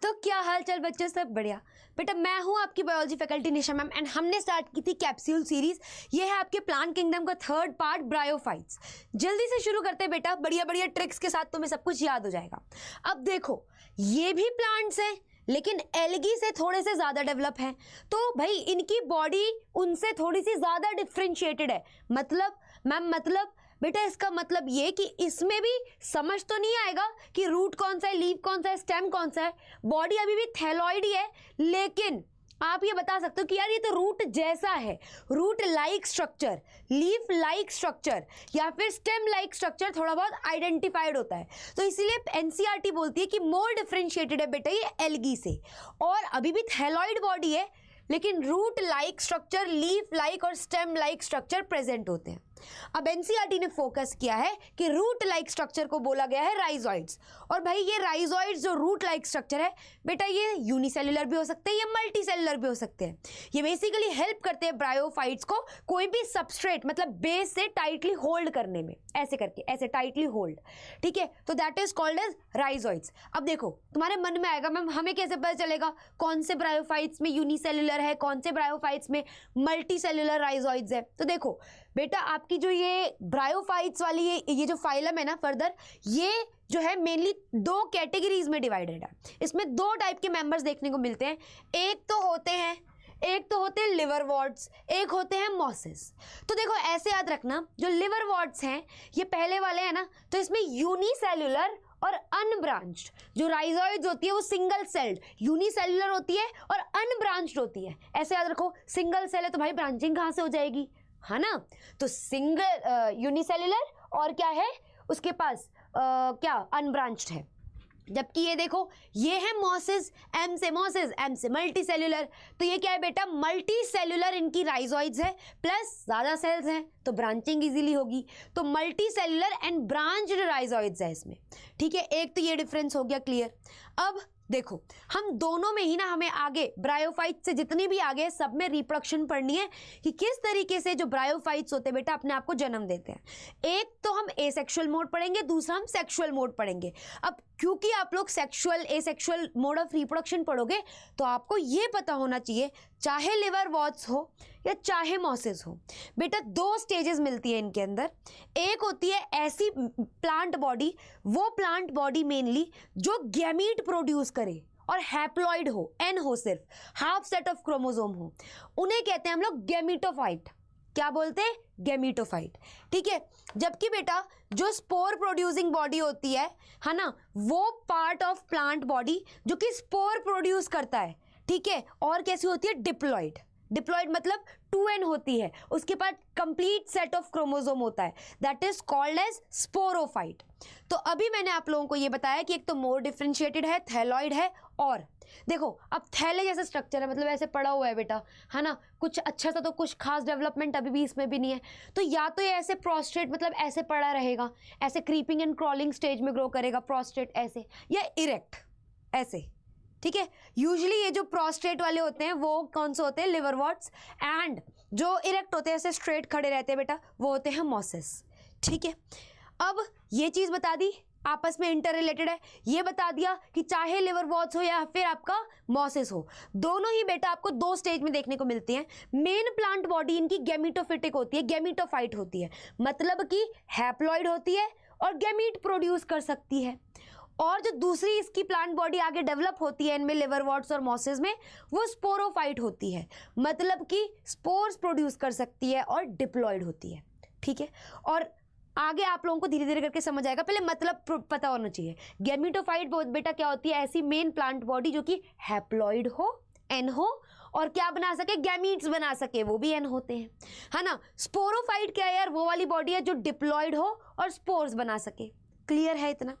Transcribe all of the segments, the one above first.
तो क्या हाल चाल बच्चों, सब बढ़िया। बेटा मैं हूं आपकी biology faculty Nisha ma'am and हमने स्टार्ट की थी कैप्सूल सीरीज। ये है आपके प्लांट किंगडम का थर्ड पार्ट, ब्रायोफाइट्स। जल्दी से शुरू करते हैं बेटा, बढ़िया बढ़िया ट्रिक्स के साथ तुम्हें सब कुछ याद हो जाएगा। अब देखो, ये भी प्लांट्स हैं लेकिन एल्गी से थोड़े से ज्यादा डेवलप हैं, तो भाई इनकी बॉडी उनसे थोड़ी सी ज्यादा डिफरेंशिएटेड है। मतलब मैम, मतलब बेटा इसका मतलब ये कि इसमें भी समझ तो नहीं आएगा कि रूट कौन सा है, लीफ कौन सा है, स्टेम कौन सा है। बॉडी अभी भी थैलॉइड ही है, लेकिन आप ये बता सकते हो कि यार ये तो रूट जैसा है। Root like structure, leaf like structure या फिर स्टेम लाइक स्ट्रक्चर थोड़ा बहुत आइडेंटिफाइड होता है। तो इसीलिए एनसीईआरटी बोलती है कि मोर डिफरेंशिएटेड है बेटा ये एल्गी से, और अभी भी थैलॉइड बॉडी है लेकिन root like structure, leaf like और स्टेम लाइक स्ट्रक्चर प्रेजेंट होते हैं। अब एनसीईआरटी ने फोकस किया है कि रूट लाइक स्ट्रक्चर को बोला गया है राइजोइड्स। और भाई ये राइजोइड्स जो रूट लाइक स्ट्रक्चर है बेटा, ये यूनिसेल्युलर भी हो सकते हैं या मल्टी सेल्युलर भी हो सकते हैं। ये बेसिकली हेल्प करते हैं ब्रायोफाइट्स को कोई भी सबस्ट्रेट मतलब बेस से टाइटली होल्ड करने में, ऐसे करके, ऐसे टाइटली होल्ड। ठीक है, तो that is called as rhizoids. अब देखो तुम्हारे मन में आएगा मैम हमें कैसे पता चलेगा कौन से ब्रायोफाइट्स में यूनिसेल्युलर है, कौन से ब्रायोफाइट्स में मल्टी सेल्युलर राइजोइड्स है। तो देखो बेटा, आपकी जो ये ब्रायोफाइट्स वाली ये जो फाइलम है ना, फर्दर ये जो है मेनली दो कैटेगरीज में डिवाइडेड है। इसमें दो टाइप के मेंबर्स देखने को मिलते हैं। एक तो होते हैं लिवरवॉर्ट्स, एक होते हैं मॉसेस। तो देखो ऐसे याद रखना, जो लिवरवॉर्ट्स हैं ये पहले वाले हैं ना, तो इसमें यूनिसेल्युलर और अनब्रांच्ड जो राइजोइड्स होती है वो सिंगल सेल्ड यूनिसेल्युलर होती है और अनब्रांच्ड होती है। ऐसे याद रखो, सिंगल सेल है तो भाई ब्रांचिंग कहाँ से हो जाएगी, है ना। तो सिंगल यूनिसेल्युलर और क्या है उसके पास क्या अनब्रांच्ड है। जबकि ये देखो ये है मॉसेस, एम से मल्टी सेल्युलर। तो ये क्या है बेटा, मल्टी सेल्युलर इनकी राइजोइड्स है, प्लस ज्यादा सेल्स हैं तो ब्रांचिंग इजीली होगी। तो multi cellular and branched rhizoids है इसमें। ठीक है, एक तो ये डिफरेंस हो गया क्लियर। अब देखो हम दोनों में ही ना, हमें आगे ब्रायोफाइट से जितनी भी आगे सब में रिप्रोडक्शन पढ़नी है कि किस तरीके से जो ब्रायोफाइट्स होते हैं बेटा अपने आप को जन्म देते हैं। एक तो हम एसेक्सुअल मोड पढ़ेंगे, दूसरा हम सेक्सुअल मोड पढ़ेंगे। अब क्योंकि आप लोग sexual asexual mode of reproduction पढ़ोगे तो आपको ये पता होना चाहिए, चाहे लिवरवॉर्ट्स हो या चाहे मॉसेस हो बेटा, दो स्टेजेस मिलती है इनके अंदर। एक होती है ऐसी प्लांट बॉडी, वो प्लांट बॉडी मेनली जो गैमीट प्रोड्यूस करे और हैप्लॉइड हो, एन हो, सिर्फ हाफ सेट ऑफ क्रोमोसोम हो, उन्हें कहते हैं हम लोग गैमीटोफाइट। क्या बोलते हैं, गैमीटोफाइट। ठीक है, जबकि बेटा जो स्पोर प्रोड्यूसिंग बॉडी होती है ना, वो पार्ट ऑफ प्लांट बॉडी जो कि स्पोर प्रोड्यूस करता है। ठीक है, और कैसी होती है, डिप्लॉइड। डिप्लॉइड मतलब 2n होती है, उसके पास कंप्लीट सेट ऑफ क्रोमोसोम होता है, that is called as sporophyte. तो अभी मैंने आप लोगों को ये बताया कि एक तो मोर डिफरेंशिएटेड है, थैलॉइड है, और देखो अब थैले जैसा स्ट्रक्चर है, मतलब ऐसे पड़ा हुआ है बेटा, है ना, कुछ अच्छा सा तो कुछ खास डेवलपमेंट अभी भी इसमें भी नहीं है। तो या तो ये ऐसे प्रोस्ट्रेट मतलब ऐसे पड़ा रहेगा, ऐसे क्रीपिंग एंड क्रॉलिंग स्टेज में ग्रो करेगा प्रोस्ट्रेट ऐसे, या इरेक्ट ऐसे। ठीक है, यूजुअली ये जो प्रोस्ट्रेट वाले होते हैं वो कौन से होते हैं, लिवरवॉर्ट्स, एंड जो इरेक्ट होते हैं ऐसे स्ट्रेट खड़े रहते हैं बेटा, वो होते हैं मॉसेस। ठीक है, अब ये चीज बता दी, आपस में इंटर रिलेटेड है, ये बता दिया कि चाहे लिवरवॉर्ट्स हो या फिर आपका मॉसेस हो, दोनों ही बेटा आपको दो स्टेज में देखने को मिलती हैं। मेन प्लांट बॉडी इनकी गैमीटोफिटिक होती है, गैमीटोफाइट होती है, मतलब कि हैप्लॉइड होती है और गैमीट प्रोड्यूस कर सकती है। और जो दूसरी इसकी प्लांट बॉडी आगे डेवलप होती है इनमें, लिवरवॉर्ट्स और मॉसेस में, वो स्पोरोफाइट होती है, मतलब कि स्पोर्स प्रोड्यूस कर सकती है और डिप्लॉइड होती है। ठीक है, और आगे आप लोगों को धीरे धीरे करके समझ आएगा, पहले मतलब पता होना चाहिए। गैमीटोफाइट बेटा क्या होती है, ऐसी मेन प्लांट बॉडी जो कि हैप्लॉइड हो, एन हो, और क्या बना सके, गैमीट्स बना सके, वो भी एन होते हैं, है ना। स्पोरोफाइट क्या है यार, वो वाली बॉडी है जो डिप्लॉइड हो और स्पोर्स बना सके। क्लियर है इतना।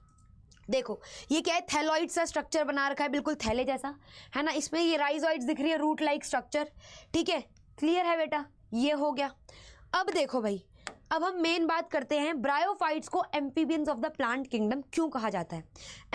देखो ये क्या है, थैलॉइड सा स्ट्रक्चर बना रखा है, बिल्कुल थैले जैसा, है ना। इसमें ये राइजोइड्स दिख रही है, रूट लाइक स्ट्रक्चर। ठीक है, क्लियर है बेटा, ये हो गया। अब देखो भाई, अब हम मेन बात करते हैं, ब्रायोफाइट्स को amphibians of the plant kingdom क्यों कहा जाता है।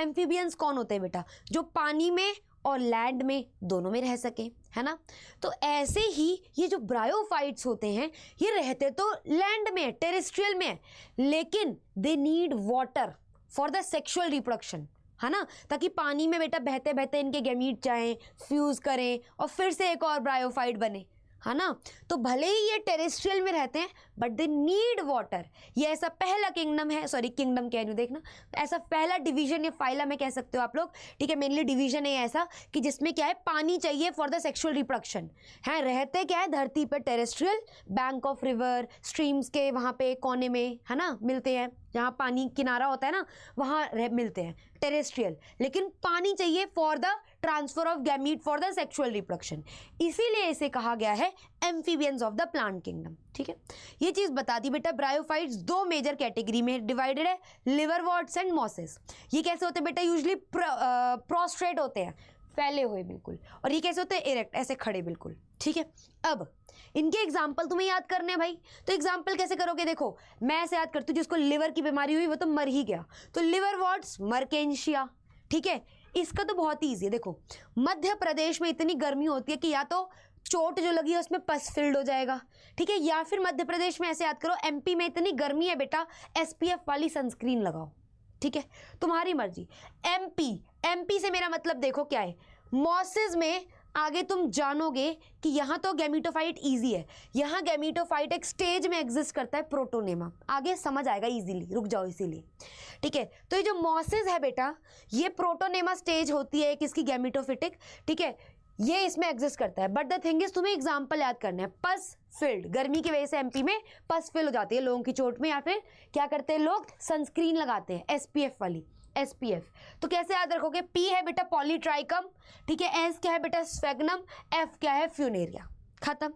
एम्फीबियंस कौन होते हैं बेटा, जो पानी में और लैंड में दोनों में रह सके, है ना। तो ऐसे ही ये जो ब्रायोफाइट्स होते हैं ये रहते तो लैंड में, टेरेस्ट्रियल में, लेकिन they need water for the sexual reproduction, है ना, ताकि पानी में बेटा बहते बहते इनके गैमीट जाएं, फ्यूज़ करें और फिर से एक और ब्रायोफाइट बने, है ना। तो भले ही ये टेरेस्ट्रियल में रहते हैं बट दे नीड वाटर। ये ऐसा पहला किंगडम है, सॉरी किंगडम कह रही हूँ, देखना, ऐसा पहला डिवीजन या फाइला में कह सकते हो आप लोग, ठीक है। मेनली डिवीजन है ऐसा कि जिसमें क्या है, पानी चाहिए फॉर द सेक्सुअल रिप्रोडक्शन, है। रहते क्या है धरती पर, terrestrial, bank of river, streams के वहाँ पे कोने में, है ना, मिलते हैं, जहाँ पानी किनारा होता है ना वहाँ मिलते हैं, टेरेस्ट्रियल। लेकिन पानी चाहिए for the transfer of gamete for the sexual reproduction, इसीलिए इसे कहा गया है amphibians of the plant kingdom, ठीक है। ये चीज़ बता दी बेटा। ब्रायोफाइट्स दो मेजर कैटेगरी में डिवाइडेड है, लिवरवॉर्ट्स एंड मॉसेस। ये कैसे होते हैं बेटा, यूजुअली प्रोस्ट्रेट होते हैं, फैले हुए बिल्कुल, और ये कैसे होते हैं, इरेक्ट, ऐसे खड़े बिल्कुल, ठीक है। अब इनके एग्जाम्पल तुम्हें याद करने हैं भाई, तो एग्जाम्पल कैसे करोगे, देखो मैं ऐसे याद करती हूँ, जिसको लिवर की बीमारी हुई वो तो मर ही गया, तो लिवरवॉर्ट्स, मर्केंशिया, ठीक है। इसका तो बहुत ही ईजी है, देखो मध्य प्रदेश में इतनी गर्मी होती है कि या तो चोट जो लगी है उसमें पस फिल्ड हो जाएगा, ठीक है, या फिर मध्य प्रदेश में ऐसे याद करो, एमपी में इतनी गर्मी है बेटा, एसपीएफ वाली सनस्क्रीन लगाओ, ठीक है, तुम्हारी मर्जी। एमपी से मेरा मतलब देखो क्या है, मॉसेस में आगे तुम जानोगे कि यहाँ तो गैमीटोफाइट इजी है, यहाँ गैमीटोफाइट एक स्टेज में एग्जिस्ट करता है, प्रोटोनेमा, आगे समझ आएगा इजीली, रुक जाओ इसीलिए, ठीक है। तो ये जो मॉसेस है बेटा, ये प्रोटोनेमा स्टेज होती है किसकी, गैमीटोफिटिक, ठीक है, ये इसमें एग्जिस्ट करता है। बट द थिंग इज, तुम्हें एग्जाम्पल याद करना है, पस फिल्ड, गर्मी की वजह से एमपी में पस फिल हो जाती है लोगों की चोट में, या फिर क्या करते हैं लोग, सनस्क्रीन लगाते हैं एसपीएफ वाली, एसपीएफ। तो कैसे याद रखोगे, पी है बेटा पॉलीट्राइकम, ठीक है, एस क्या है बेटा स्फेग्नम, एफ क्या है फ्यूनेरिया, खत्म।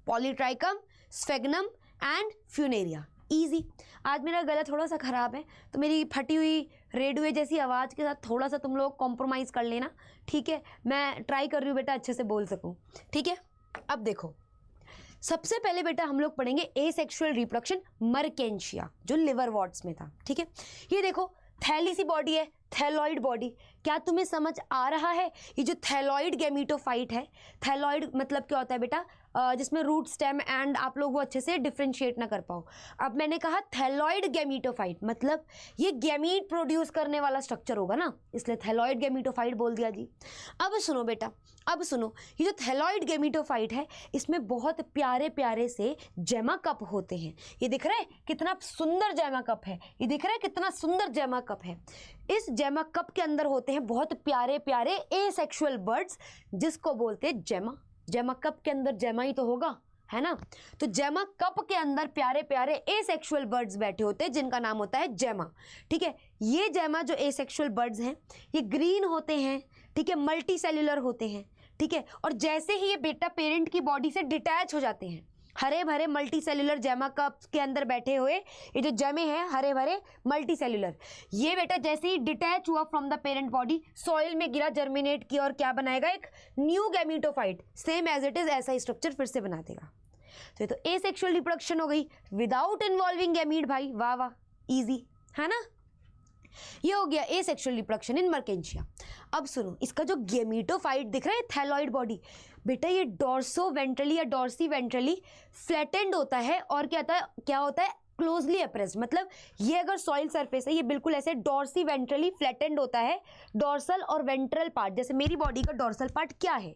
Polytrichum, स्फेग्नम and Funaria, easy. आज मेरा गला थोड़ा सा ख़राब है तो मेरी फटी हुई रेडियो जैसी आवाज़ के साथ थोड़ा सा तुम लोग कॉम्प्रोमाइज़ कर लेना, ठीक है। मैं ट्राई कर रही हूँ बेटा अच्छे से बोल सकूँ, ठीक है। अब देखो सबसे पहले बेटा हम लोग पढ़ेंगे एसेक्सुअल रिप्रोडक्शन, मर्केंशिया, जो लिवरवॉर्ट्स में था, ठीक है। ये देखो थैली सी बॉडी है, थैलॉइड बॉडी, क्या तुम्हें समझ आ रहा है, ये जो थैलॉइड गैमीटोफाइट है, थैलॉइड मतलब क्या होता है बेटा, जिसमें रूट स्टेम एंड आप लोग वो अच्छे से डिफ्रेंशिएट ना कर पाओ। अब मैंने कहा थैलॉइड गैमीटोफाइट, मतलब ये गैमीट प्रोड्यूस करने वाला स्ट्रक्चर होगा ना, इसलिए थैलॉइड गैमीटोफाइट बोल दिया जी। अब सुनो बेटा, अब सुनो, ये जो थैलॉइड गैमीटोफाइट है इसमें बहुत प्यारे प्यारे से जेमा कप होते हैं। ये दिख रहा है कितना सुंदर जेमा कप है, ये दिख रहा है कितना सुंदर जेमा कप है। इस जेमा कप के अंदर होते हैं बहुत प्यारे प्यारे एसेक्सुअल बर्ड्स, जिसको बोलते हैं जेमा। जेमा कप के अंदर जेमा ही तो होगा, है ना। तो जेमा कप के अंदर प्यारे प्यारे एसेक्सुअल बर्ड्स बैठे होते हैं जिनका नाम होता है जेमा, ठीक है। ये जेमा जो एसेक्सुअल बर्ड्स हैं ये ग्रीन होते हैं, ठीक है, मल्टी सेल्यूलर होते हैं, ठीक है। और जैसे ही ये बेटा पेरेंट की बॉडी से डिटैच हो जाते हैं, हरे भरे मल्टी सेल्यूलर जेमा कप के अंदर बैठे हुए ये जो जेमे हैं हरे भरे मल्टी सेल्यूलर, ये बेटा जैसे ही डिटैच हुआ from the parent body, soil में गिरा, जर्मिनेट किया और क्या बनाएगा, एक new gametophyte, same as it is ऐसा ही स्ट्रक्चर फिर से बना देगा। तो ये तो एसेक्सुअल रिप्रोडक्शन हो गई विदाउट इन्वॉल्विंग गैमीट, भाई वाह वाह, इजी है ना। ये हो गया एसेक्सुअल रिप्रोडक्शन इन मर्केंशिया। अब सुनो, इसका जो गैमीटोफाइट दिख रहा है थैलॉइड बॉडी, बेटा ये डॉर्सो वेंट्रली या डॉर्सी वेंट्रली फ्लैटेंड होता है, और क्या होता है क्लोजली अप्रेस्ड, मतलब ये अगर सॉइल सरफेस है ये बिल्कुल ऐसे डॉर्सी वेंट्रली फ्लैटेंड होता है। डॉर्सल और वेंट्रल पार्ट, जैसे मेरी बॉडी का डॉर्सल पार्ट क्या है,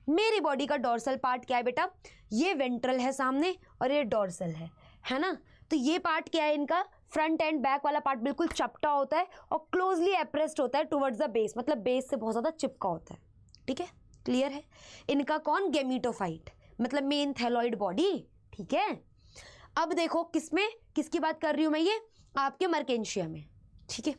मेरी बॉडी का डॉर्सल पार्ट क्या है बेटा, ये वेंट्रल है सामने और ये डॉर्सल है ना। तो ये पार्ट क्या है इनका, फ्रंट एंड बैक वाला पार्ट बिल्कुल चपटा होता है और क्लोजली अप्रेस्ड होता है टुवर्ड्स द बेस, मतलब बेस से बहुत ज़्यादा चिपका होता है, ठीक है, क्लियर है। इनका कौन, गैमीटोफाइट, मतलब मेन थैलॉइड बॉडी, ठीक है। अब देखो किसमें, किसकी बात कर रही हूँ मैं, ये आपके मर्केंशिया में, ठीक है।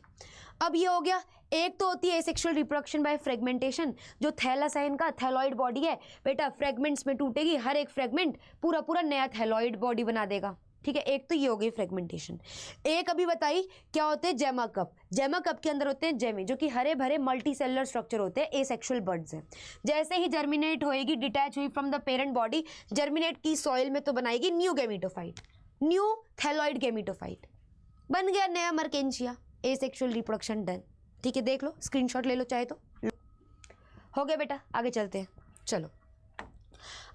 अब ये हो गया, एक तो होती है एसेक्सुअल रिप्रोडक्शन बाय फ्रेगमेंटेशन, जो थैलस है इनका, थैलॉइड बॉडी है बेटा, फ्रेगमेंट्स में टूटेगी, हर एक फ्रेगमेंट पूरा पूरा नया थैलॉइड बॉडी बना देगा, ठीक है। एक तो ये हो गई फ्रेगमेंटेशन। एक अभी बताई क्या होते हैं, जेमा कप। जेमा कप के अंदर होते हैं जेमे, जो कि हरे भरे मल्टी सेलुलर स्ट्रक्चर होते हैं, एसेक्सुअल बर्ड्स हैं। जैसे ही जर्मिनेट होएगी, डिटैच हुई from the parent body, germinate की सॉइल में तो बनाएगी new gametophyte, new thalloid gametophyte, बन गया नया मर्केंशिया, एसेक्सुअल रिप्रोडक्शन डन, ठीक है। देख लो, स्क्रीनशॉट ले लो चाहे तो, हो गया बेटा। आगे चलते हैं, चलो।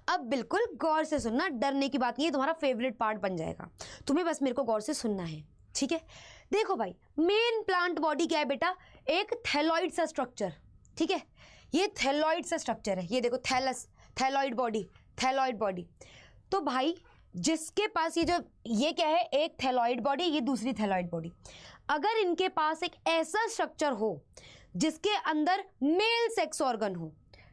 अब बिल्कुल गौर से सुनना, डरने की बात नहीं है, तुम्हारा फेवरेट पार्ट बन जाएगा, तुम्हें बस मेरे को गौर से सुनना है। ठीक है, देखो भाई मेन प्लांट बॉडी क्या है बेटा, एक थैलॉइड सा स्ट्रक्चर, ठीक है, ये थैलॉइड सा स्ट्रक्चर है, ये देखो thallus, thalloid body, thalloid body. तो भाई जिसके पास ये क्या है, एक थैलॉइड बॉडी, ये दूसरी थैलॉइड बॉडी, अगर इनके पास एक ऐसा स्ट्रक्चर हो जिसके अंदर मेल सेक्स ऑर्गन हो,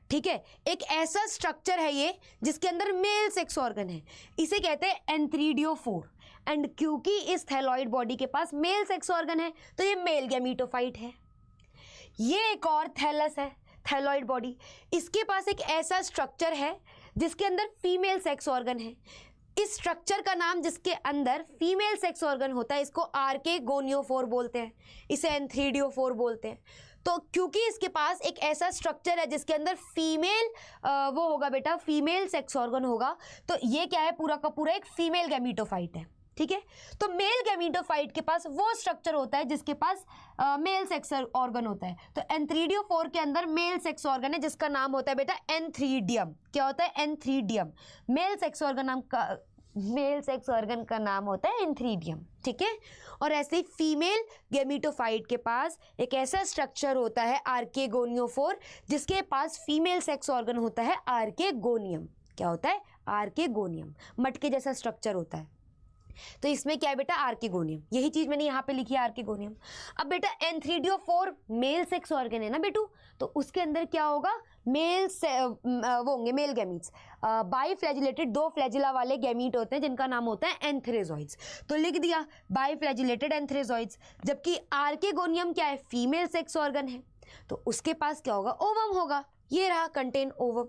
ठीक है, एक ऐसा स्ट्रक्चर है ये जिसके अंदर मेल सेक्स ऑर्गन है, इसे कहते हैं एंथ्रीडियोफोर। एंड क्योंकि इस थैलॉइड बॉडी के पास मेल सेक्स ऑर्गन है तो ये मेल गैमीटोफाइट है। ये एक और थैलस है, थैलॉइड बॉडी, इसके पास एक ऐसा स्ट्रक्चर है जिसके अंदर फीमेल सेक्स ऑर्गन है। इस स्ट्रक्चर का नाम जिसके अंदर फीमेल सेक्स ऑर्गन होता है इसको आर्केगोनियोफोर बोलते हैं, इसे एंथ्रीडियोफोर बोलते हैं। तो क्योंकि इसके पास एक ऐसा स्ट्रक्चर है जिसके अंदर फीमेल वो होगा बेटा, फीमेल सेक्स ऑर्गन होगा, तो ये क्या है, पूरा का पूरा एक फीमेल गैमीटोफाइट है, ठीक है। तो मेल गैमीटोफाइट के पास वो स्ट्रक्चर होता है जिसके पास मेल सेक्स ऑर्गन होता है। तो एंथ्रीडियोफोर के अंदर मेल सेक्स ऑर्गन है जिसका नाम होता है बेटा एंथ्रीडियम। क्या होता है, एंथ्रीडियम। मेल सेक्स ऑर्गन का नाम होता है एंथ्रीडियम, ठीक है। और ऐसे ही फीमेल गैमीटोफाइट के पास एक ऐसा स्ट्रक्चर होता है आर्केगोनियोफोर जिसके पास फीमेल सेक्स ऑर्गन होता है आर्केगोनियम। क्या होता है, आर्केगोनियम, मटके जैसा स्ट्रक्चर होता है। तो इसमें क्या है बेटा, आर्केगोनियम, यही चीज मैंने यहाँ पे लिखी है, आर्केगोनियम। अब बेटा एंथ्रीडियोफोर मेल सेक्स ऑर्गन है ना बेटू, तो उसके अंदर क्या होगा, वो होंगे मेल गैमीट्स। बाईफ्लैजिलेटेड, दो फ्लैजिला वाले गैमीट होते हैं जिनका नाम होता है एंथ्रेजॉइड्स। तो लिख दिया बाईफ्लैजिलेटेड एंथ्रेजॉइड्स। जबकि आर्केगोनियम क्या है, फीमेल सेक्स ऑर्गन है, तो उसके पास क्या होगा, ओवम होगा। ये रहा कंटेन ओवम।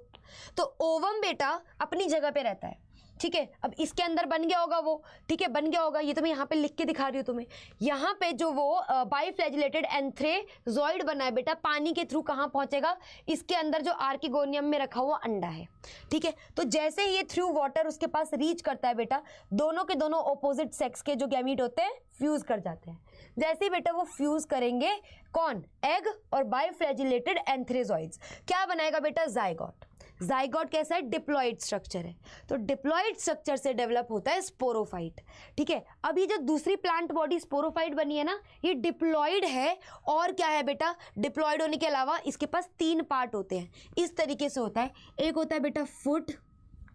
तो ओवम बेटा अपनी जगह पे रहता है, ठीक है। अब इसके अंदर बन गया होगा वो, ठीक है, बन गया होगा, ये तो मैं यहाँ पे लिख के दिखा रही हूँ तुम्हें। यहाँ पे जो वो बाईफ्लैजिलेटेड एंथ्रेजॉइड बना है बेटा, पानी के थ्रू कहाँ पहुंचेगा, इसके अंदर जो आर्केगोनियम में रखा हुआ अंडा है, ठीक है। तो जैसे ही ये थ्रू वाटर उसके पास रीच करता है बेटा, दोनों के दोनों ऑपोजिट सेक्स के जो गैमीट होते हैं फ्यूज कर जाते हैं। जैसे ही बेटा वो फ्यूज करेंगे, कौन, एग और बाईफ्लैजिलेटेड एंथ्रेजॉइड्स, क्या बनाएगा बेटा, जाइगोट। जाइगोट कैसा है, डिप्लॉइड स्ट्रक्चर है। तो डिप्लॉइड स्ट्रक्चर से डेवलप होता है स्पोरोफाइट, ठीक है। अब ये जो दूसरी प्लांट बॉडी स्पोरोफाइट बनी है ना, ये डिप्लॉइड है। और क्या है बेटा, डिप्लॉइड होने के अलावा इसके पास 3 पार्ट होते हैं, इस तरीके से होता है। एक होता है बेटा फुट,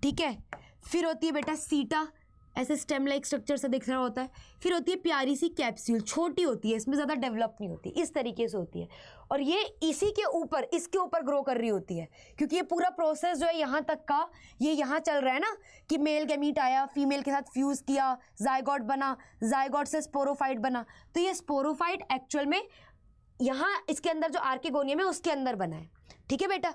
ठीक है, फिर होती है बेटा सीटा, ऐसे स्टेम लाइक स्ट्रक्चर से दिख रहा होता है, फिर होती है प्यारी सी कैप्सूल, छोटी होती है, इसमें ज़्यादा डेवलप नहीं होती, इस तरीके से होती है। और ये इसी के ऊपर, इसके ऊपर ग्रो कर रही होती है, क्योंकि ये पूरा प्रोसेस जो है यहाँ तक का, ये यहाँ चल रहा है ना, कि मेल गैमीट आया, फीमेल के साथ फ्यूज किया, जाइगोट बना, जाइगोट से स्पोरोफाइट बना। तो ये स्पोरोफाइट एक्चुअल में यहाँ इसके अंदर जो आर्केगोनियम है उसके अंदर बना है, ठीक है बेटा।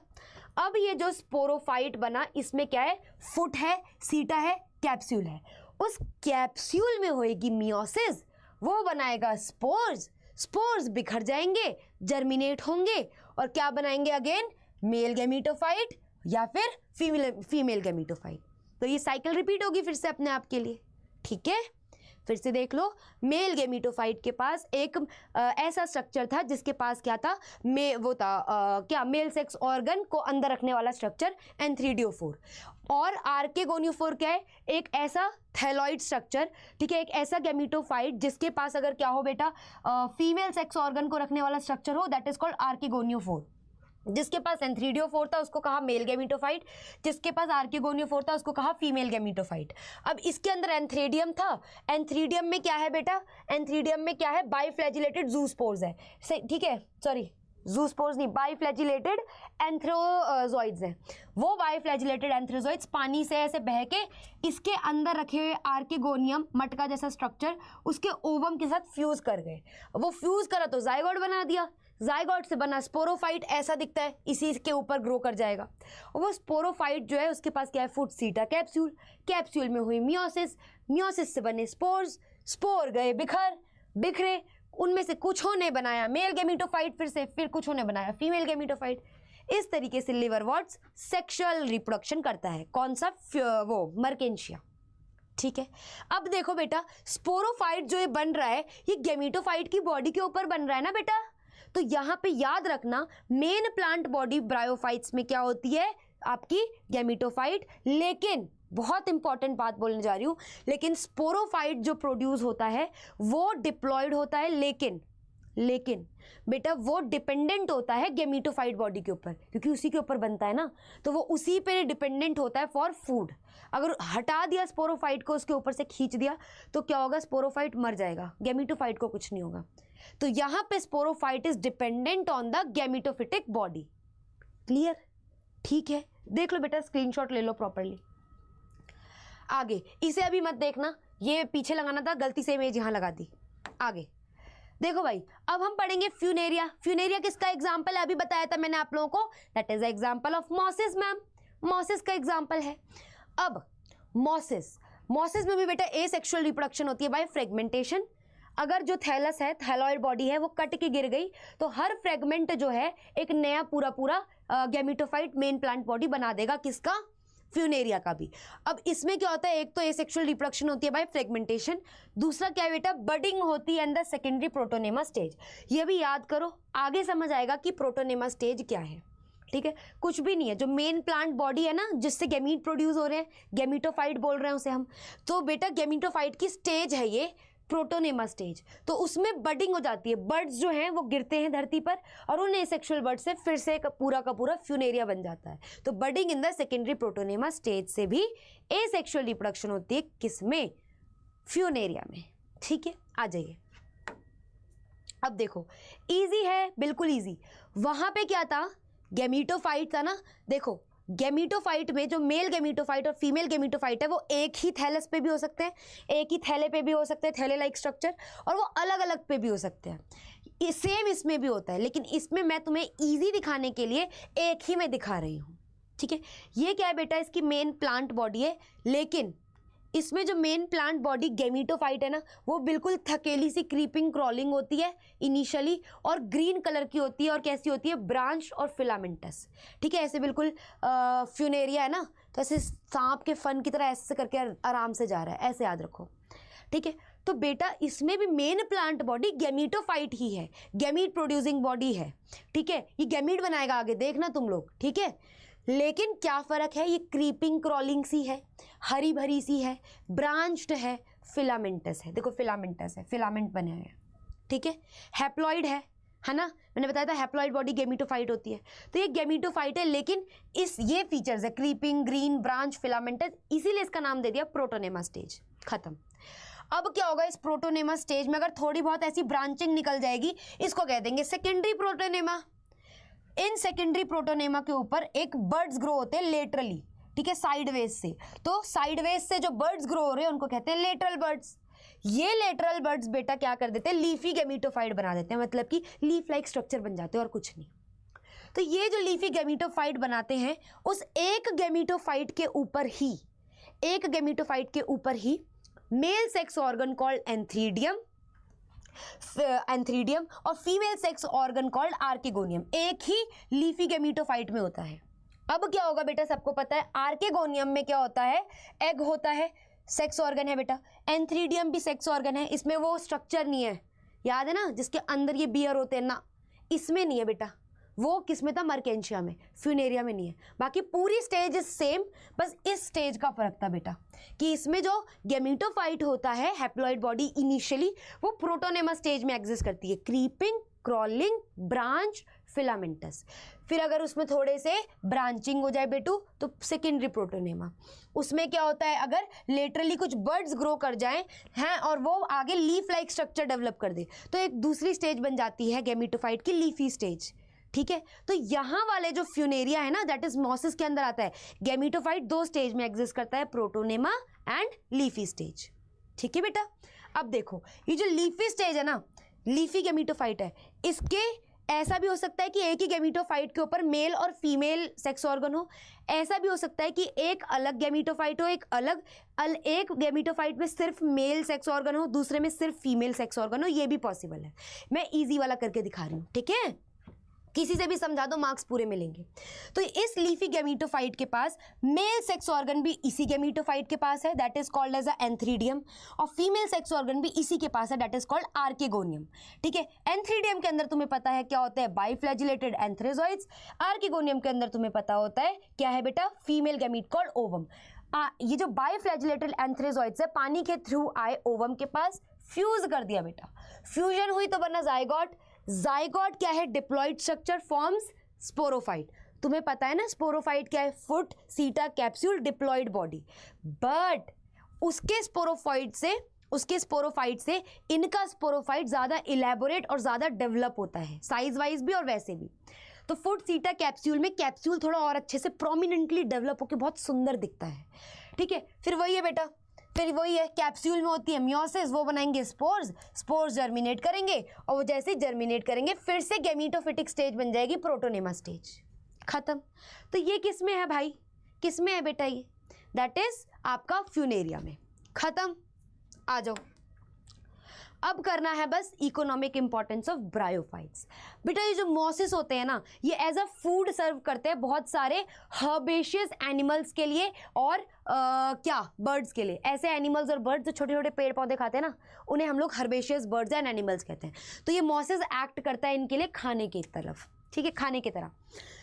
अब ये जो स्पोरोफाइट बना, इसमें क्या है, फुट है, सीटा है, कैप्सूल है। उस कैप्सूल में होएगी मियोसिस, वो बनाएगा स्पोर्स, स्पोर्स बिखर जाएंगे, जर्मिनेट होंगे और क्या बनाएंगे, अगेन मेल गैमीटोफाइट या फिर फीमेल गैमीटोफाइट। तो ये साइकिल रिपीट होगी फिर से अपने आप के लिए, ठीक है। फिर से देख लो, मेल गैमीटोफाइट के पास एक ऐसा स्ट्रक्चर था जिसके पास क्या था, क्या मेल सेक्स ऑर्गन को अंदर रखने वाला स्ट्रक्चर एंथ्रीडियोफोर। और आर्केगोनियोफोर क्या है, एक ऐसा थैलॉइड स्ट्रक्चर, ठीक है, एक ऐसा गैमीटोफाइट जिसके पास अगर क्या हो बेटा, फीमेल सेक्स ऑर्गन को रखने वाला स्ट्रक्चर हो, दैट इज कॉल्ड आर्केगोनियोफोर। जिसके पास एंथ्रीडियोफोर था उसको कहा मेल गैमीटोफाइट, जिसके पास आर्केगोनियोफोर था उसको कहा फीमेल गैमीटोफाइट। अब इसके अंदर एंथ्रीडियम था, एंथ्रीडियम में क्या है बेटा, एंथ्रीडियम में क्या है, बाईफ्लैजिलेटेड जूस्पोर्स है, ठीक है, सॉरी जूस्पोर्स नहीं, बाईफ्लैजिलेटेड एंथ्रोजॉइड्स हैं। वो बाईफ्लैजिलेटेड एंथ्रोजॉइड्स पानी से ऐसे बह के इसके अंदर रखे हुए आर्केगोनियम, मटका जैसा स्ट्रक्चर, उसके ओवम के साथ फ्यूज कर गए। वो फ्यूज करा तो जाइगोट बना दिया, जाइगोट से बना स्पोरोफाइट, ऐसा दिखता है, इसी के ऊपर ग्रो कर जाएगा। और वो स्पोरोफाइट जो है उसके पास क्या है, फुट, सीटा, कैप्सूल, कैप्सूल में हुई मियोसिस, मियोसिस से बने स्पोर्स, स्पोर गए बिखरे, उनमें से कुछ ने बनाया मेल गैमीटोफाइट, फिर कुछ ने बनाया फीमेल गैमीटोफाइट। इस तरीके से लिवरवॉर्ट्स सेक्सुअल रिप्रोडक्शन करता है। कौन सा, वो मर्केंशिया, ठीक है। अब देखो बेटा, स्पोरोफाइट जो ये बन रहा है, ये गैमीटोफाइट की बॉडी के ऊपर बन रहा है ना बेटा। तो यहाँ पे याद रखना, मेन प्लांट बॉडी ब्रायोफाइट्स में क्या होती है, आपकी गैमीटोफाइट, लेकिन बहुत इंपॉर्टेंट बात बोलने जा रही हूँ, लेकिन स्पोरोफाइट जो प्रोड्यूस होता है वो डिप्लॉयड होता है, लेकिन बेटा वो डिपेंडेंट होता है गेमीटोफाइट बॉडी के ऊपर, क्योंकि उसी के ऊपर बनता है ना, तो वो उसी पे डिपेंडेंट होता है फॉर फूड। अगर हटा दिया स्पोरोफाइट को, उसके ऊपर से खींच दिया, तो क्या होगा, स्पोरोफाइट मर जाएगा, गेमीटोफाइट को कुछ नहीं होगा। तो यहाँ पे sporophyte is dependent on the gametophytic body. Clear? ठीक है, देख लो बेटा, स्क्रीनशॉट ले लो प्रॉपरली। आगे इसे अभी मत देखना, ये पीछे लगाना था, गलती से इमेज यहाँ लगा दी। आगे देखो भाई, अब हम पढ़ेंगे फ्यूनेरिया। फ्यूनेरिया किसका एग्जाम्पल है, अभी बताया था मैंने आप लोगों को, that is example of mosses ma'am, mosses का एग्जाम्पल है। अब मॉसिस में भी बेटा एसेक्सुअल रिप्रोडक्शन होती है बाय फ्रेगमेंटेशन। अगर जो थैलस है, थैलॉइड बॉडी है, वो कट के गिर गई तो हर फ्रेगमेंट जो है एक नया पूरा गेमिटोफाइट मेन प्लांट बॉडी बना देगा। किसका? फ्यूनेरिया का भी। अब इसमें क्या होता है, एक तो एसेक्सुअल रिप्रोडक्शन होती है बाय फ्रेगमेंटेशन, दूसरा क्या है बेटा, बडिंग होती है अंदर सेकेंडरी प्रोटोनेमा स्टेज। ये भी याद करो, आगे समझ आएगा कि प्रोटोनेमा स्टेज क्या है। ठीक है, कुछ भी नहीं है, जो मेन प्लांट बॉडी है ना, जिससे गेमीट प्रोड्यूस हो रहे हैं, गेमीटोफाइट बोल रहे हैं उसे हम, तो बेटा गेमीटोफाइट की स्टेज है ये प्रोटोनेमा स्टेज। तो उसमें बडिंग हो जाती है, बर्ड्स जो हैं वो गिरते हैं धरती पर और उन एसेक्सुअल बर्ड से फिर से पूरा का पूरा फ्यूनेरिया बन जाता है। तो budding in the secondary protonema stage से भी एसेक्सुअल रिप्रोडक्शन होती है, किसमें? फ्यूनेरिया में। ठीक है, आ जाइए। अब देखो, इजी है, बिल्कुल इजी। वहां पे क्या था, गेमीटोफाइट था ना। देखो गेमीटोफाइट में जो मेल गेमीटोफाइट और फीमेल गेमीटोफाइट है वो एक ही थैलस पे भी हो सकते हैं, एक ही थैले पे भी हो सकते हैं, थैले लाइक स्ट्रक्चर, और वो अलग अलग पे भी हो सकते हैं। सेम इसमें भी होता है, लेकिन इसमें मैं तुम्हें इजी दिखाने के लिए एक ही में दिखा रही हूँ। ठीक है, ये क्या है बेटा, इसकी मेन प्लांट बॉडी है, लेकिन इसमें जो मेन प्लांट बॉडी गेमीटोफाइट है ना, वो बिल्कुल थकेली सी क्रीपिंग क्रॉलिंग होती है इनिशियली, और ग्रीन कलर की होती है, और कैसी होती है, ब्रांच और फिलामेंटस। ठीक है, ऐसे बिल्कुल फ्यूनेरिया है ना, तो ऐसे सांप के फन की तरह ऐसे करके आराम से जा रहा है, ऐसे याद रखो। ठीक है, तो बेटा इसमें भी मेन प्लांट बॉडी गेमीटोफाइट ही है, गेमीट प्रोड्यूसिंग बॉडी है। ठीक है, ये गेमीट बनाएगा आगे, देखना तुम लोग। ठीक है, लेकिन क्या फर्क है, ये क्रीपिंग क्रॉलिंग सी है, हरी भरी सी है, ब्रांच्ड है, फिलामेंटस है। देखो फिलामेंटस है, फिलामेंट बने हुए हैं। ठीक है, हैप्लॉइड है ना, मैंने बताया था हैप्लॉइड बॉडी गेमीटोफाइट होती है, तो ये गेमीटोफाइट है, लेकिन ये फीचर्स है, क्रीपिंग, ग्रीन, ब्रांच, फिलामेंटस, इसीलिए इसका नाम दे दिया प्रोटोनेमा स्टेज। खत्म। अब क्या होगा, इस प्रोटोनेमा स्टेज में अगर थोड़ी बहुत ऐसी ब्रांचिंग निकल जाएगी, इसको कह देंगे secondary protonema. In secondary protonema के ऊपर एक बर्ड्स ग्रो होते हैं लेटरली। ठीक है, साइडवेज से, तो साइडवेज से जो बर्ड्स ग्रो हो रहे हैं उनको कहते हैं लेटरल बर्ड्स। ये लेटरल बर्ड्स बेटा क्या कर देते हैं, लीफी गेमीटोफाइट बना देते हैं, मतलब कि लीफ लाइक स्ट्रक्चर बन जाते हैं और कुछ नहीं। तो ये जो लीफी गेमीटोफाइट बनाते हैं, उस एक गेमीटोफाइट के ऊपर ही male sex organ called antheridium और female sex organ called archegonium एक ही लीफी गेमीटोफाइट में होता है। अब क्या होगा बेटा, सबको पता है आर्किगोनियम में क्या होता है, एग होता है, सेक्स ऑर्गन है बेटा। एंथ्रीडियम भी सेक्स ऑर्गन है, इसमें वो स्ट्रक्चर नहीं है, याद है ना, जिसके अंदर ये बियर होते हैं ना, इसमें नहीं है बेटा। वो किसमें था, मर्केंशिया में, फ्यूनेरिया में नहीं है। बाकी पूरी स्टेज इज सेम, बस इस स्टेज का फर्क था बेटा, कि इसमें जो गेमीटोफाइट होता है, हैप्लॉइड बॉडी इनिशियली, वो प्रोटोनेमा स्टेज में एग्जिस्ट करती है, क्रीपिंग, क्रॉलिंग, ब्रांच, फिलामेंटस। फिर अगर उसमें थोड़े से ब्रांचिंग हो जाए बेटू, तो सेकेंडरी प्रोटोनेमा। उसमें क्या होता है, अगर लेटरली कुछ बर्ड्स ग्रो कर जाएं हैं और वो आगे लीफ लाइक स्ट्रक्चर डेवलप कर दे, तो एक दूसरी स्टेज बन जाती है गेमीटोफाइट की, लीफी स्टेज। ठीक है, तो यहाँ वाले जो फ्यूनेरिया है ना, दैट इज मॉसिस के अंदर आता है। गेमीटोफाइट दो स्टेज में एग्जिस्ट करता है, प्रोटोनेमा एंड लीफी स्टेज। ठीक है बेटा, अब देखो ये जो लीफी स्टेज है ना, लीफी गेमीटोफाइट है, इसके ऐसा भी हो सकता है कि एक ही गेमीटोफाइट के ऊपर मेल और फीमेल सेक्स ऑर्गन हो। ऐसा भी हो सकता है कि एक अलग गेमीटोफाइट हो, एक गेमीटोफाइट में सिर्फ मेल सेक्स ऑर्गन हो, दूसरे में सिर्फ फीमेल सेक्स ऑर्गन हो, ये भी पॉसिबल है। मैं इजी वाला करके दिखा रही हूँ। ठीक है, किसी से भी समझा दो, मार्क्स पूरे मिलेंगे। तो इस लीफी गेमीटोफाइट के पास मेल सेक्स ऑर्गन भी इसी गेमीटोफाइट के पास है, that is called as a antheridium, और फीमेल सेक्स ऑर्गन भी इसी के पास है, दैट इज कॉल्ड आर्किगोनियम। ठीक है, एंथ्रीडियम के अंदर तुम्हें पता है क्या होता है, बाइफ्लैजिलेटेड एंथ्रेजॉइड्स। आर्किगोनियम के अंदर तुम्हें पता होता है क्या है बेटा, फीमेल गैमीट कॉल्ड ओवम। ये जो बाइफ्लैजिलेटेड एंथ्रेजॉइड्स है पानी के थ्रू आए ओवम के पास, फ्यूज कर दिया बेटा, फ्यूजन हुई तो बना जाइगोट। जाइगोट क्या है? Diploid structure forms sporophyte. तुम्हें पता है ना स्पोरोफाइट क्या है? फुट, सीटा, कैप्सूल, डिप्लॉइड बॉडी। बट उसके स्पोरोफाइट से इनका स्पोरोफाइट ज़्यादा इलेबोरेट और ज़्यादा डेवलप होता है, साइज वाइज भी और वैसे भी। तो फुट, सीटा, कैप्सूल में कैप्सूल थोड़ा और अच्छे से प्रोमिनेंटली डेवलप होकर बहुत सुंदर दिखता है। ठीक है, फिर वही है बेटा, फिर वही है, कैप्सूल में होती है मियोसिस, वो बनाएंगे स्पोर्स, स्पोर्स जर्मिनेट करेंगे और वो जैसे जर्मिनेट करेंगे फिर से गैमीटोफिटिक स्टेज बन जाएगी प्रोटोनेमा स्टेज। खत्म। तो ये किस में है भाई? किस में है बेटा? ये दैट इज आपका फ्यूनेरिया में। खत्म। आ जाओ, अब करना है बस इकोनॉमिक इंपॉर्टेंस ऑफ ब्रायोफाइट्स। बेटा ये जो मॉसिस होते हैं ना, ये एज अ फूड सर्व करते हैं बहुत सारे हर्बेशियस एनिमल्स के लिए और क्या बर्ड्स के लिए। ऐसे एनिमल्स और बर्ड्स जो छोटे छोटे पेड़ पौधे खाते हैं ना, उन्हें हम लोग हर्बेशियस बर्ड्स एंड एनिमल्स कहते हैं। तो ये मॉसिस एक्ट करता है इनके लिए खाने की तरफ, ठीक है, खाने की तरह।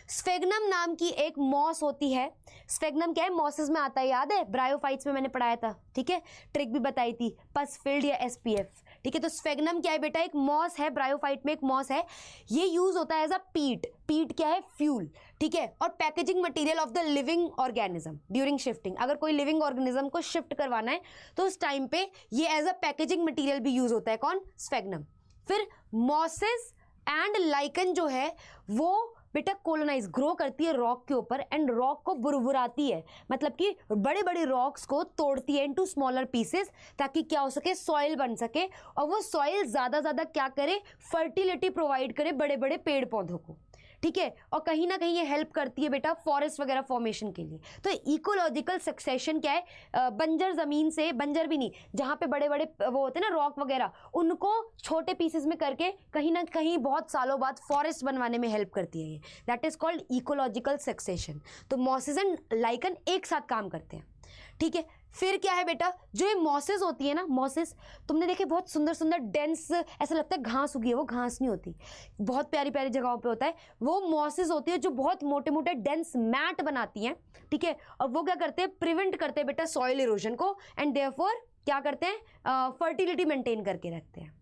स्फेग्नम नाम की एक मॉस होती है। स्फेग्नम क्या है? मॉसेस में आता है, याद है? ब्रायोफाइट्स में मैंने पढ़ाया था, ठीक है, ट्रिक भी बताई थी, पसफील्ड या एसपीएफ। ठीक है, तो स्फेग्नम क्या है बेटा? एक मॉस है, ब्रायोफाइट में एक मॉस है। ये यूज होता है एज अ पीट। पीट क्या है? फ्यूल। ठीक है, और packaging material of the living organism during shifting. अगर कोई लिविंग ऑर्गेनिज्म को शिफ्ट करवाना है तो उस टाइम पे ये एज अ पैकेजिंग मटेरियल भी यूज होता है। कौन? स्फेग्नम। फिर मॉसेस एंड लाइकन जो है वो बेटा कोलोनाइज ग्रो करती है रॉक के ऊपर एंड रॉक को बुरबुराती है, मतलब कि बड़े बड़े रॉक्स को तोड़ती है इनटू स्मॉलर पीसेस, ताकि क्या हो सके? सॉइल बन सके, और वो सॉइल ज़्यादा क्या करे? फर्टिलिटी प्रोवाइड करे बड़े बड़े पेड़ पौधों को। ठीक है, और कहीं ना कहीं ये हेल्प करती है बेटा फॉरेस्ट वगैरह फॉर्मेशन के लिए। तो इकोलॉजिकल सक्सेशन क्या है? बंजर ज़मीन से, बंजर भी नहीं, जहाँ पे बड़े बड़े वो होते हैं ना रॉक वगैरह, उनको छोटे पीसेस में करके कहीं ना कहीं बहुत सालों बाद फॉरेस्ट बनवाने में हेल्प करती है ये। That is called ecological succession. तो मॉसेस एंड लाइकन एक साथ काम करते हैं। ठीक है, फिर क्या है बेटा? जो ये मॉसेस होती है ना, मॉसेस तुमने देखे बहुत सुंदर सुंदर डेंस, ऐसा लगता है घास उगी है, वो घास नहीं होती, बहुत प्यारी प्यारी जगहों पे होता है। वो मॉसेस होती है जो बहुत मोटे मोटे डेंस मैट बनाती हैं। ठीक है, और वो क्या करते हैं? प्रिवेंट करते हैं बेटा सॉइल इरोजन को, एंड देयरफॉर क्या करते हैं? फर्टिलिटी मेंटेन करके रखते हैं।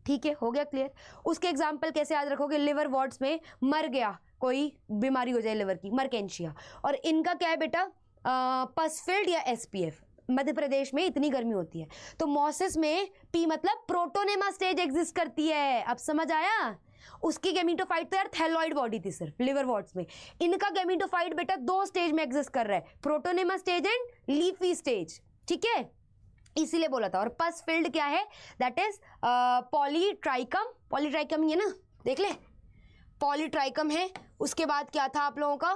ठीक है, हो गया क्लियर? उसके एग्जाम्पल कैसे याद रखोगे? लिवर वॉर्ड्स में मर गया, कोई बीमारी हो जाए लिवर की, मर्केंशिया, और इनका क्या है बेटा? पसफील्ड या एसपीएफ। मध्य प्रदेश में इतनी गर्मी होती है तो मॉसेस में पी मतलब प्रोटोनेमा स्टेज एग्जिस्ट करती है। अब समझ आया? उसकी गैमीटोफाइट तो यार थैलॉइड बॉडी थी सिर्फ लिवर वॉर्ड्स में, इनका गैमीटोफाइट बेटा 2 स्टेज में एग्जिस्ट कर रहा है, protonema stage and leafy stage. ठीक है, इसीलिए बोला था। और पसफील्ड क्या है? That is Polytrichum. पॉलीट्राइकम ये ना देख ले, पॉलीट्राइकम है। उसके बाद क्या था आप लोगों का?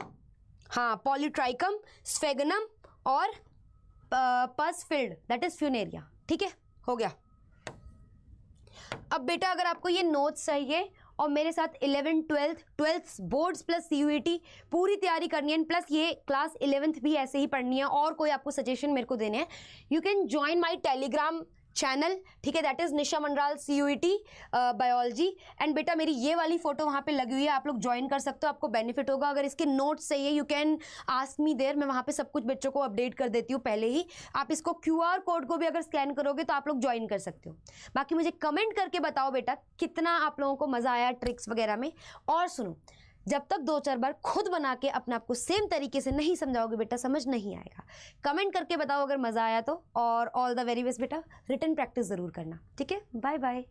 हाँ, पॉलीट्राइकम, स्फेग्नम और पसफील्ड दैट इज फ्यूनेरिया। ठीक है, हो गया। अब बेटा अगर आपको ये नोट्स चाहिए और मेरे साथ 11th 12th boards plus CUET पूरी तैयारी करनी है, प्लस ये क्लास 11th भी ऐसे ही पढ़नी है, और कोई आपको सजेशन मेरे को देने हैं, you can join my Telegram channel. ठीक है, that is Nisha Mandral CUET biology. And बेटा मेरी ये वाली फोटो वहाँ पे लगी हुई है, आप लोग ज्वाइन कर सकते हो, आपको बेनिफिट होगा। अगर इसके नोट्स चाहिए you can ask me there, मैं वहाँ पे सब कुछ बच्चों को अपडेट कर देती हूँ पहले ही। आप इसको QR कोड को भी अगर स्कैन करोगे तो आप लोग ज्वाइन कर सकते हो। बाकी मुझे कमेंट करके बताओ बेटा कितना आप लोगों को मज़ा आया ट्रिक्स वगैरह में। और सुनो, जब तक 2-4 बार खुद बना के अपने आप को सेम तरीके से नहीं समझाओगे बेटा समझ नहीं आएगा। कमेंट करके बताओ अगर मज़ा आया तो, और ऑल द वेरी बेस्ट बेटा। रिटन प्रैक्टिस ज़रूर करना। ठीक है, बाय बाय।